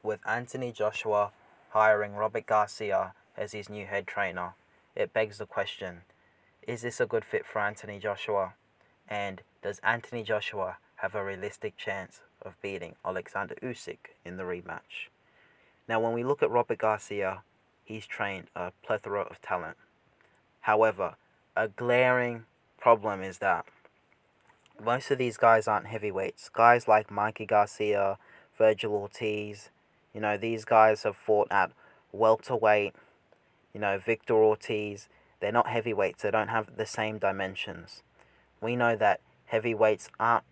With Anthony Joshua hiring Robert Garcia as his new head trainer, it begs the question, is this a good fit for Anthony Joshua? And does Anthony Joshua have a realistic chance of beating Alexander Usyk in the rematch? Now, when we look at Robert Garcia, he's trained a plethora of talent. However, a glaring problem is that most of these guys aren't heavyweights. Guys like Mikey Garcia, Virgil Ortiz, these guys have fought at welterweight. Victor Ortiz, they're not heavyweights. They don't have the same dimensions. We know that heavyweights aren't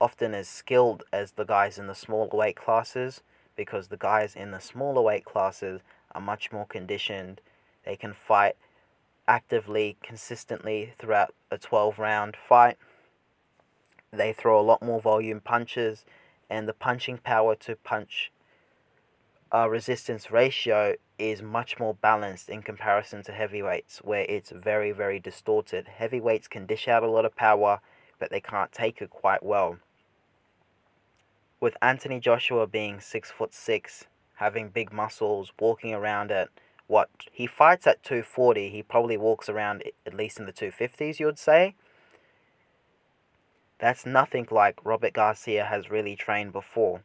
often as skilled as the guys in the smaller weight classes because the guys in the smaller weight classes are much more conditioned. They can fight actively, consistently throughout a 12-round fight. They throw a lot more volume punches, and the punching power to punch resistance ratio is much more balanced in comparison to heavyweights, where it's very, very distorted. Heavyweights can dish out a lot of power, but they can't take it quite well. With Anthony Joshua being 6'6", having big muscles, walking around at he fights at 240, he probably walks around at least in the 250s, you would say. That's nothing like Robert Garcia has really trained before.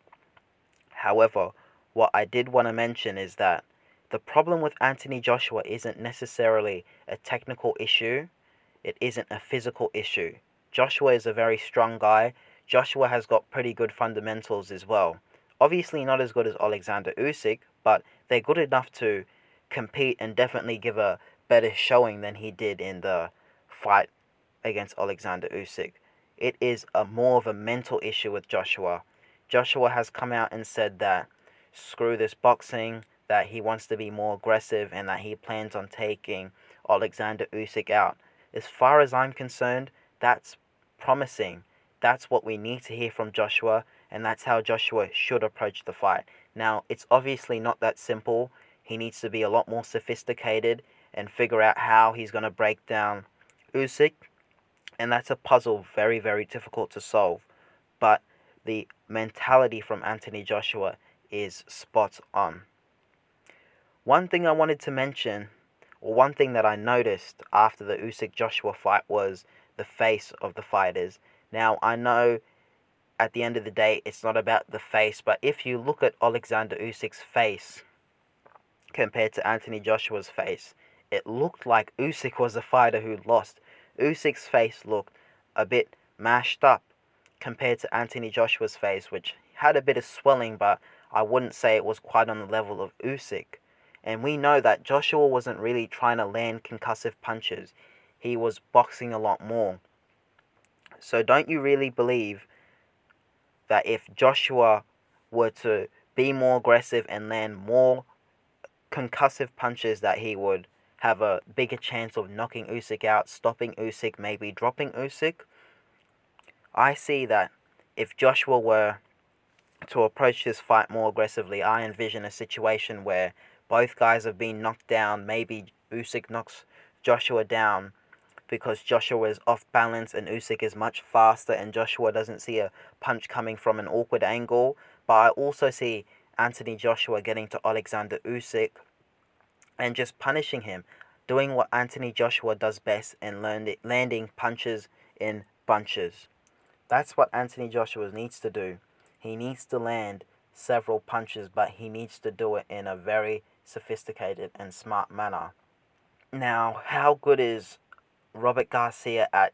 However, what I did want to mention is that the problem with Anthony Joshua isn't necessarily a technical issue. It isn't a physical issue. Joshua is a very strong guy. Joshua has got pretty good fundamentals as well. Obviously not as good as Alexander Usyk, but they're good enough to compete and definitely give a better showing than he did in the fight against Alexander Usyk. It is more of a mental issue with Joshua. Joshua has come out and said that screw this boxing, that he wants to be more aggressive and that he plans on taking Alexander Usyk out. As far as I'm concerned, that's promising. That's what we need to hear from Joshua, and that's how Joshua should approach the fight. Now, it's obviously not that simple. He needs to be a lot more sophisticated and figure out how he's going to break down Usyk. And that's a puzzle very, very difficult to solve. But the mentality from Anthony Joshua is spot on. One thing I wanted to mention, or one thing that I noticed after the Usyk-Joshua fight, was the face of the fighters. Now, I know at the end of the day, it's not about the face, but if you look at Alexander Usyk's face compared to Anthony Joshua's face, it looked like Usyk was the fighter who lost. Usyk's face looked a bit mashed up compared to Anthony Joshua's face, which had a bit of swelling, but I wouldn't say it was quite on the level of Usyk. And we know that Joshua wasn't really trying to land concussive punches. He was boxing a lot more. So don't you really believe that if Joshua were to be more aggressive and land more concussive punches, that he would have a bigger chance of knocking Usyk out, stopping Usyk, maybe dropping Usyk? I see that if Joshua were to approach this fight more aggressively, I envision a situation where both guys have been knocked down. Maybe Usyk knocks Joshua down because Joshua is off balance and Usyk is much faster and Joshua doesn't see a punch coming from an awkward angle. But I also see Anthony Joshua getting to Alexander Usyk and just punishing him, doing what Anthony Joshua does best and landing punches in bunches. That's what Anthony Joshua needs to do. He needs to land several punches, but he needs to do it in a very sophisticated and smart manner. Now, how good is Robert Garcia at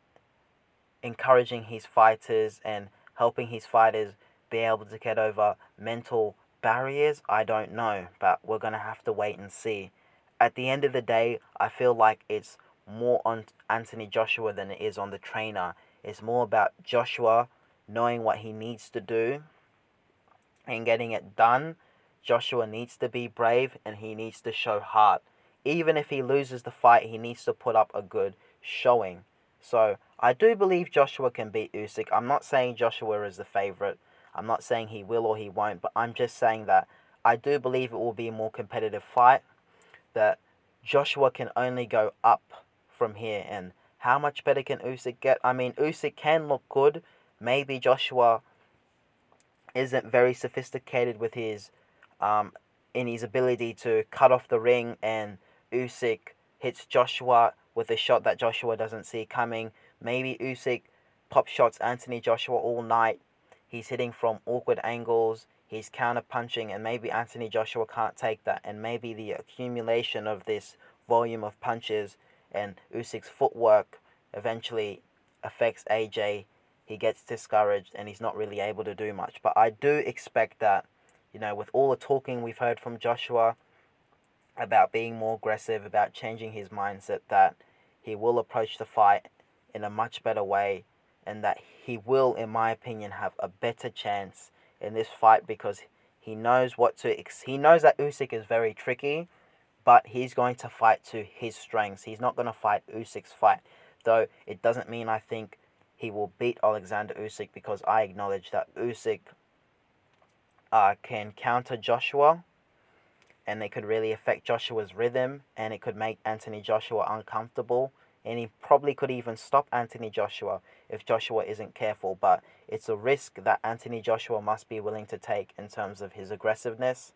encouraging his fighters and helping his fighters be able to get over mental barriers? I don't know, but we're going to have to wait and see. At the end of the day, I feel like it's more on Anthony Joshua than it is on the trainer. It's more about Joshua knowing what he needs to do and getting it done. Joshua needs to be brave and he needs to show heart. Even if he loses the fight, he needs to put up a good showing. So I do believe Joshua can beat Usyk. I'm not saying Joshua is the favorite. I'm not saying he will or he won't, but I'm just saying that I do believe it will be a more competitive fight, that Joshua can only go up from here. And how much better can Usyk get? I mean, Usyk can look good. Maybe Joshua isn't very sophisticated with his in his ability to cut off the ring, and Usyk hits Joshua with a shot that Joshua doesn't see coming. Maybe Usyk pop shots Anthony Joshua all night. He's hitting from awkward angles. He's counter punching, and maybe Anthony Joshua can't take that. And maybe the accumulation of this volume of punches and Usyk's footwork eventually affects AJ. He gets discouraged and he's not really able to do much. But I do expect that, with all the talking we've heard from Joshua about being more aggressive, about changing his mindset, that he will approach the fight in a much better way, and that he will, in my opinion, have a better chance in this fight, because he knows he knows that Usyk is very tricky, but he's going to fight to his strengths. He's not going to fight Usyk's fight, though it doesn't mean I think he will beat Alexander Usyk, because I acknowledge that Usyk can counter Joshua, and it could really affect Joshua's rhythm, and it could make Anthony Joshua uncomfortable, and he probably could even stop Anthony Joshua if Joshua isn't careful. But it's a risk that Anthony Joshua must be willing to take in terms of his aggressiveness,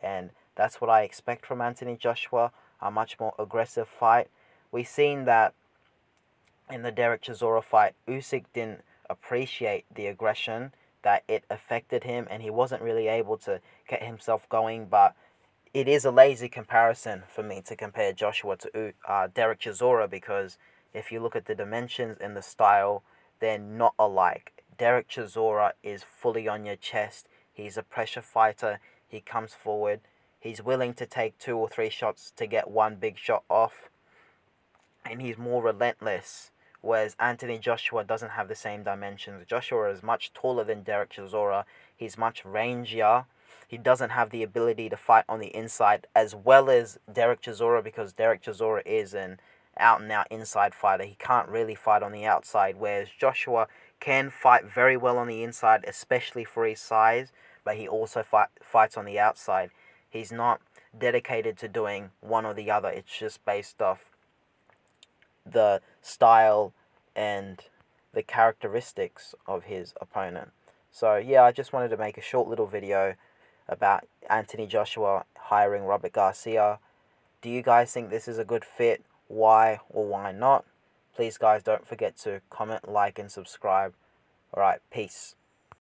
and that's what I expect from Anthony Joshua, a much more aggressive fight. We've seen that in the Derek Chisora fight, Usyk didn't appreciate the aggression, that it affected him, and he wasn't really able to get himself going. But it is a lazy comparison for me to compare Joshua to Derek Chisora, because if you look at the dimensions and the style, they're not alike. Derek Chisora is fully on your chest. He's a pressure fighter. He comes forward. He's willing to take 2 or 3 shots to get one big shot off, and he's more relentless. Whereas Anthony Joshua doesn't have the same dimensions. Joshua is much taller than Derek Chisora. He's much rangier. He doesn't have the ability to fight on the inside as well as Derek Chisora, because Derek Chisora is an out-and-out inside fighter. He can't really fight on the outside, whereas Joshua can fight very well on the inside, especially for his size, but he also fights on the outside. He's not dedicated to doing one or the other. It's just based off the style and the characteristics of his opponent. So yeah, I just wanted to make a short little video about Anthony Joshua hiring Robert Garcia. Do you guys think this is a good fit? Why or why not? Please guys, don't forget to comment, like and subscribe. Alright, peace.